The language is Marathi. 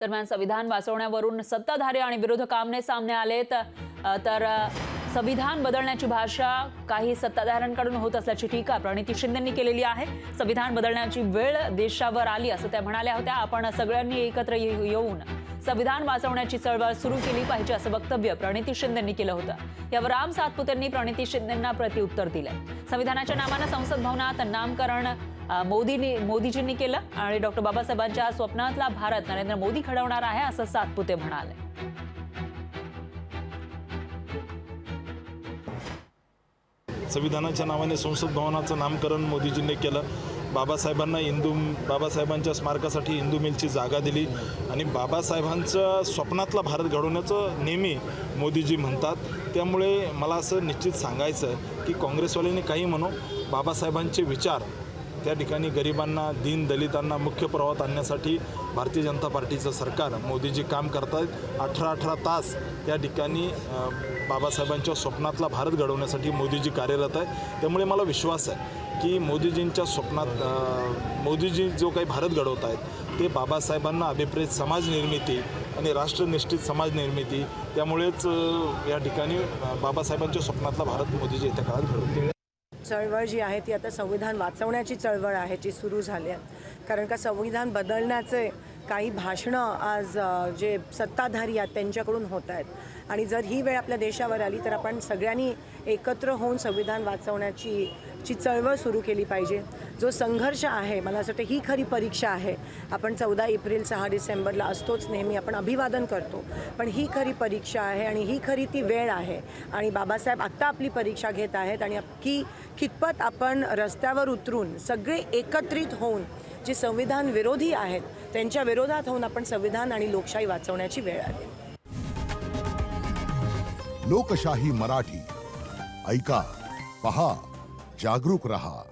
दरम्यान संविधान वाचवण्यावरून सत्ताधारी आणि विरोधकांनी सामने आलेत। तर संविधान बदलण्याची भाषा काही सत्ताधाऱ्यांकडून होत असल्याची टीका प्रणिती शिंदेंनी केलेली आहे। संविधान बदलण्याची वेळ देशावर आली असं त्या म्हणाल्या होत्या। आपण सगळ्यांनी एकत्र येऊन संविधान वाचवण्याची चळवळ सुरू केली पाहिजे असं वक्तव्य प्रणिती शिंदेंनी केलं होतं। यावर राम सातपुतेंनी प्रणिती शिंदेंना प्रत्युत्तर दिलंय। संविधानाच्या नावानं संसद भवनात नामकरण मोदीजींनी केलं आणि डॉक्टर बाबासाहेबांच्या स्वप्नातला भारत नरेंद्र मोदी घडवणार आहे असं सातपुते म्हणाले। संविधानाच्या नावाने संसद भवनाचं नामकरण मोदीजींनी केलं। बाबासाहेबांच्या स्मारकासाठी इंदू मिलची जागा दिली आणि बाबासाहेबांच्या स्वप्नातला भारत घडवण्याचं नेहमी मोदीजी म्हणतात। त्यामुळे मला असं निश्चित सांगायचं आहे की काँग्रेसवाल्यांनी काही म्हणो, बाबासाहेबांचे विचार त्या ठिकाणी गरिबांना, दीन दलितांना मुख्य प्रवाहात आणण्यासाठी भारतीय जनता पार्टीचं सरकार, मोदीजी काम करतात। 18 तास त्या ठिकाणी बाबासाहेबांच्या स्वप्नातला भारत घडवण्यासाठी मोदीजी कार्यरत आहे। त्यामुळे मला विश्वास आहे की मोदीजींच्या स्वप्नात मोदीजी जो काही भारत घडवत आहेत ते बाबासाहेबांना अभिप्रेत समाज निर्मिती आणि राष्ट्रनिष्ठित समाज निर्मिती, त्यामुळेच या ठिकाणी बाबासाहेबांच्या स्वप्नातला भारत मोदीजी येत्या काळात घडवतील। चळवळ जी आहे ती आता संविधान वाचवण्याची चळवळ आहे जी सुरू झाली आहे। कारण का संविधान बदलण्याचे काही भाषणं आज जे सत्ताधारी आहेत त्यांच्याकडून होत आहेत आणि जर ही वेळ आपल्या देशावर आली तर आपण सगळ्यांनी एकत्र होऊन संविधान वाचवण्याची चळवळ सुरू केली पाहिजे। जो संघर्ष आहे, मला असं वाटतं ही खरी परीक्षा आहे। आपण 14 एप्रिल 6 डिसेंबरला असतोच नेहमी, आपण अभिवादन करतो, पण ही खरी परीक्षा आहे आणि ही खरी ती वेळ आहे आणि बाबासाहेब आत्ता आपली परीक्षा घेत आहेत आणि की कितपत आपण रस्त्यावर उतरून सगळे एकत्रित होऊन जे संविधान विरोधी आहेत त्यांच्या विरोधात होऊन आपण संविधान आणि लोकशाही वाचवण्याची वेळ आली। लोकशाही मराठी ऐका, पहा, जागरूक रहा।